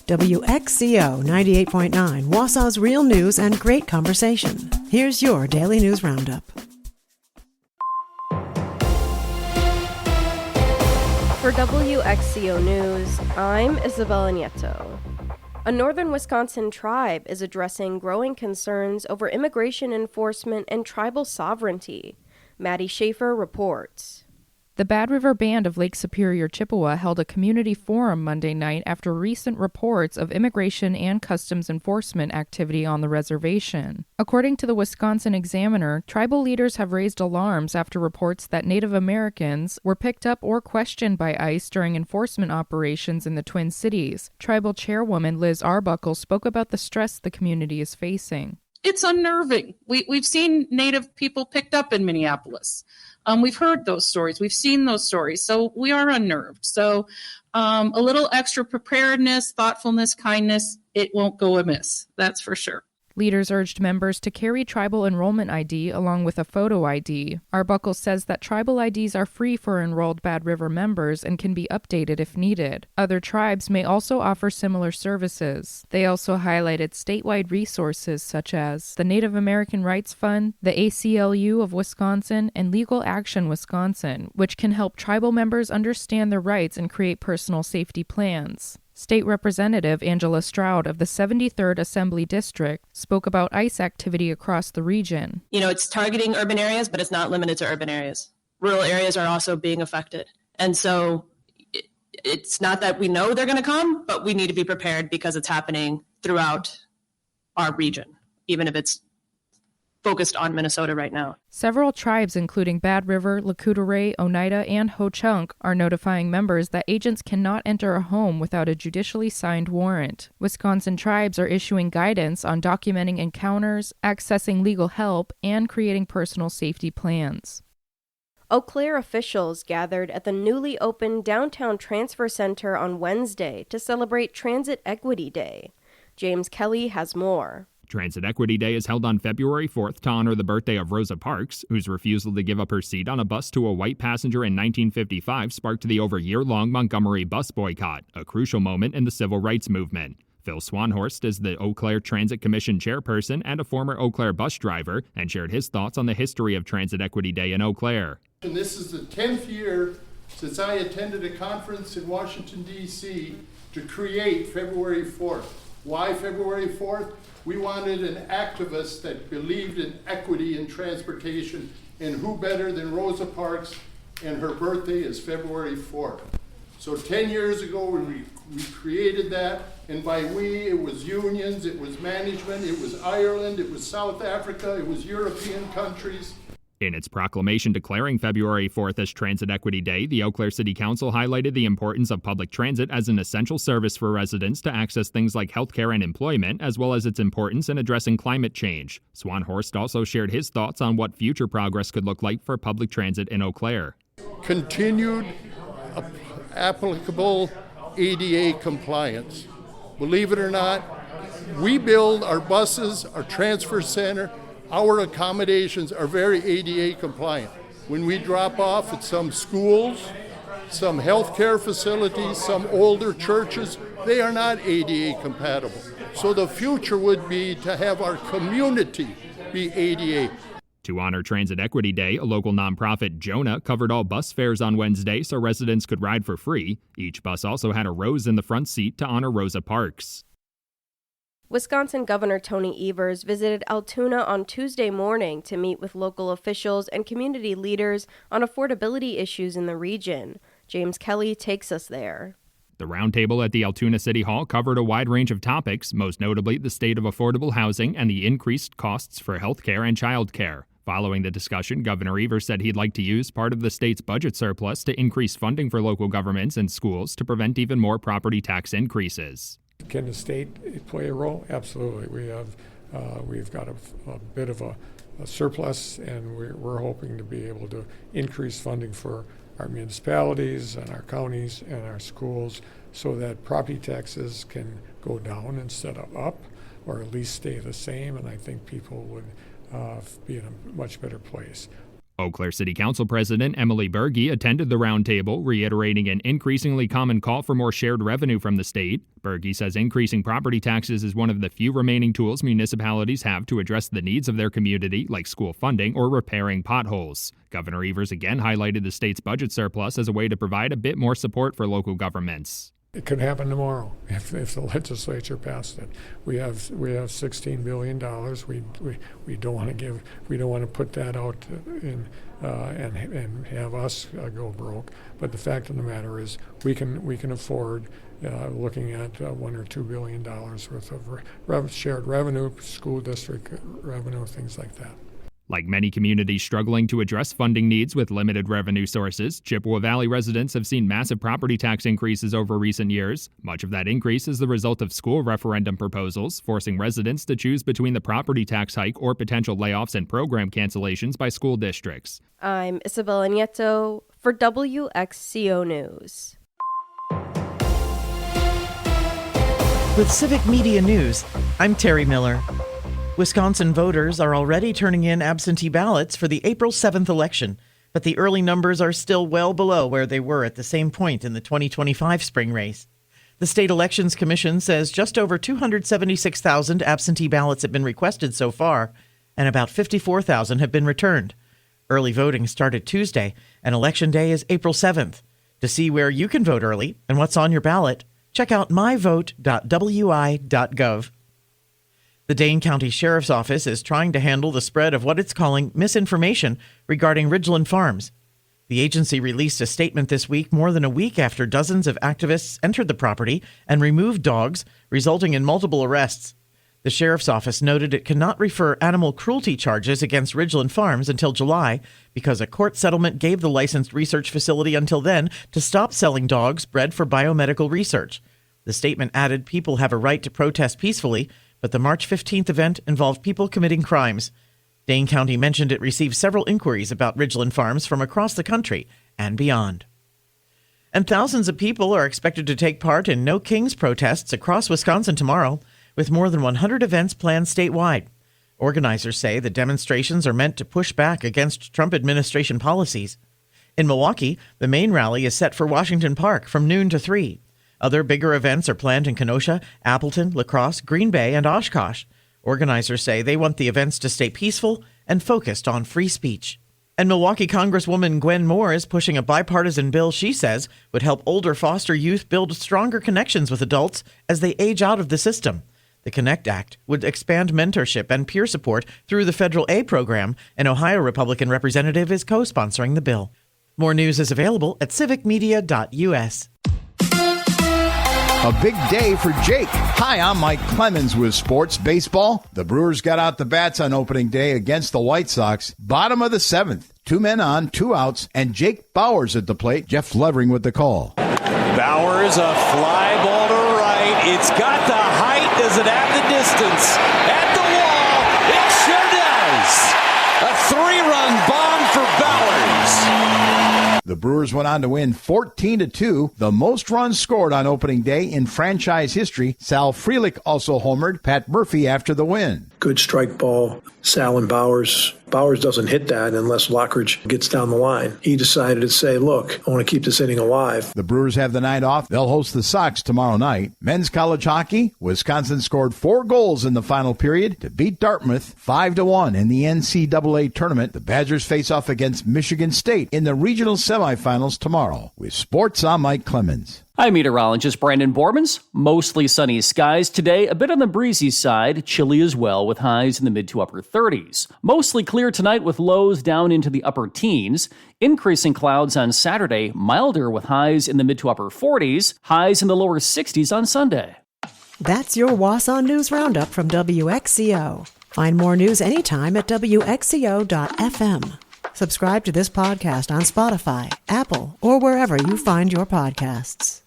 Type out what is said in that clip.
WXCO 98.9, Wausau's real news and great conversation. Here's your Daily News Roundup. For WXCO News, I'm Isabella Nieto. A northern Wisconsin tribe is addressing growing concerns over immigration enforcement and tribal sovereignty. Maddie Schaefer reports. The Bad River Band of Lake Superior, Chippewa held a community forum Monday night after recent reports of immigration and customs enforcement activity on the reservation. According to the Wisconsin Examiner, tribal leaders have raised alarms after reports that Native Americans were picked up or questioned by ICE during enforcement operations in the Twin Cities. Tribal chairwoman Liz Arbuckle spoke about the stress the community is facing. It's unnerving. We've seen Native people picked up in Minneapolis. We've heard those stories. We've seen those stories. So we are unnerved. So a little extra preparedness, thoughtfulness, kindness, it won't go amiss. That's for sure. Leaders urged members to carry tribal enrollment ID along with a photo ID. Arbuckle says that tribal IDs are free for enrolled Bad River members and can be updated if needed. Other tribes may also offer similar services. They also highlighted statewide resources such as the Native American Rights Fund, the ACLU of Wisconsin, and Legal Action Wisconsin, which can help tribal members understand their rights and create personal safety plans. State Representative Angela Stroud of the 73rd Assembly District spoke about ICE activity across the region. It's targeting urban areas, but it's not limited to urban areas. Rural areas are also being affected. And so it's not that we know they're going to come, but we need to be prepared because it's happening throughout our region, even if it's focused on Minnesota right now. Several tribes, including Bad River, Lakota, Oneida, and Ho-Chunk, are notifying members that agents cannot enter a home without a judicially signed warrant. Wisconsin tribes are issuing guidance on documenting encounters, accessing legal help, and creating personal safety plans. Eau Claire officials gathered at the newly opened Downtown Transfer Center on Wednesday to celebrate Transit Equity Day. James Kelly has more. Transit Equity Day is held on February 4th to honor the birthday of Rosa Parks, whose refusal to give up her seat on a bus to a white passenger in 1955 sparked the over year-long Montgomery bus boycott, a crucial moment in the civil rights movement. Phil Swanhorst is the Eau Claire Transit Commission chairperson and a former Eau Claire bus driver, and shared his thoughts on the history of Transit Equity Day in Eau Claire. And this is the 10th year since I attended a conference in Washington, D.C. to create February 4th. Why February 4th? We wanted an activist that believed in equity in transportation, and who better than Rosa Parks, and her birthday is February 4th. So 10 years ago we created that, and by we, it was unions, it was management, it was Ireland, it was South Africa, it was European countries. In its proclamation declaring February 4th as Transit Equity Day, the Eau Claire City Council highlighted the importance of public transit as an essential service for residents to access things like healthcare and employment, as well as its importance in addressing climate change. Swanhorst also shared his thoughts on what future progress could look like for public transit in Eau Claire. Continued applicable ADA compliance. Believe it or not, we build our buses, our transfer center, our accommodations are very ADA compliant. When we drop off at some schools, some healthcare facilities, some older churches, they are not ADA compatible. So the future would be to have our community be ADA. To honor Transit Equity Day, a local nonprofit, Jonah, covered all bus fares on Wednesday so residents could ride for free. Each bus also had a rose in the front seat to honor Rosa Parks. Wisconsin Governor Tony Evers visited Altoona on Tuesday morning to meet with local officials and community leaders on affordability issues in the region. James Kelly takes us there. The roundtable at the Altoona City Hall covered a wide range of topics, most notably the state of affordable housing and the increased costs for health care and child care. Following the discussion, Governor Evers said he'd like to use part of the state's budget surplus to increase funding for local governments and schools to prevent even more property tax increases. Can the state play a role? Absolutely. We've got a bit of a surplus, and we're hoping to be able to increase funding for our municipalities and our counties and our schools so that property taxes can go down instead of up, or at least stay the same, and I think people would be in a much better place. Eau Claire City Council President Emily Berge attended the roundtable, reiterating an increasingly common call for more shared revenue from the state. Berge says increasing property taxes is one of the few remaining tools municipalities have to address the needs of their community, like school funding or repairing potholes. Governor Evers again highlighted the state's budget surplus as a way to provide a bit more support for local governments. It could happen tomorrow if the legislature passed it. We have $16 billion. We don't want to put that out in and have us go broke. But the fact of the matter is, we can afford looking at $1 or $2 billion worth of shared revenue, school district revenue, things like that. Like many communities struggling to address funding needs with limited revenue sources, Chippewa Valley residents have seen massive property tax increases over recent years. Much of that increase is the result of school referendum proposals, forcing residents to choose between the property tax hike or potential layoffs and program cancellations by school districts. I'm Isabella Nieto for WXCO News. With Civic Media News, I'm Terry Miller. Wisconsin voters are already turning in absentee ballots for the April 7th election, but the early numbers are still well below where they were at the same point in the 2025 spring race. The State Elections Commission says just over 276,000 absentee ballots have been requested so far, and about 54,000 have been returned. Early voting started Tuesday, and Election Day is April 7th. To see where you can vote early and what's on your ballot, check out myvote.wi.gov. The Dane County Sheriff's Office is trying to handle the spread of what it's calling misinformation regarding Ridgeland Farms. The agency released a statement this week, more than a week after dozens of activists entered the property and removed dogs, resulting in multiple arrests. The Sheriff's Office noted it cannot refer animal cruelty charges against Ridgeland Farms until July because a court settlement gave the licensed research facility until then to stop selling dogs bred for biomedical research. The statement added people have a right to protest peacefully, but the March 15th event involved people committing crimes. Dane County mentioned it received several inquiries about Ridgeland Farms from across the country and beyond. And thousands of people are expected to take part in No Kings protests across Wisconsin tomorrow, with more than 100 events planned statewide. Organizers say the demonstrations are meant to push back against Trump administration policies. In Milwaukee, the main rally is set for Washington Park from noon to 3. Other bigger events are planned in Kenosha, Appleton, La Crosse, Green Bay, and Oshkosh. Organizers say they want the events to stay peaceful and focused on free speech. And Milwaukee Congresswoman Gwen Moore is pushing a bipartisan bill she says would help older foster youth build stronger connections with adults as they age out of the system. The Connect Act would expand mentorship and peer support through the Federal A program. An Ohio Republican representative is co-sponsoring the bill. More news is available at civicmedia.us. A big day for Jake. Hi, I'm Mike Clemens with Sports Baseball. The Brewers got out the bats on opening day against the White Sox. Bottom of the 7th. 2 men on, 2 outs, and Jake Bowers at the plate. Jeff Levering with the call. Bowers, a fly ball to right. It's got the height. Does it have the distance? At the wall. It sure does. A 3-run bomb for Bowers. The Brewers went on to win 14-2, the most runs scored on opening day in franchise history. Sal Frelick also homered Pat Murphy after the win. Good strike ball. Sal and Bowers. Bowers doesn't hit that unless Lockridge gets down the line. He decided to say, look, I want to keep this inning alive. The Brewers have the night off. They'll host the Sox tomorrow night. Men's college hockey, Wisconsin scored 4 goals in the final period to beat Dartmouth 5-1 in the NCAA tournament. The Badgers face off against Michigan State in the regional semifinals tomorrow. With sports, I'm Mike Clemens. I'm meteorologist Brandon Bormans. Mostly sunny skies today, a bit on the breezy side, chilly as well with highs in the mid to upper 30s. Mostly clear tonight with lows down into the upper teens. Increasing clouds on Saturday, milder with highs in the mid to upper 40s, highs in the lower 60s on Sunday. That's your Wausau News Roundup from WXCO. Find more news anytime at WXCO.FM. Subscribe to this podcast on Spotify, Apple, or wherever you find your podcasts.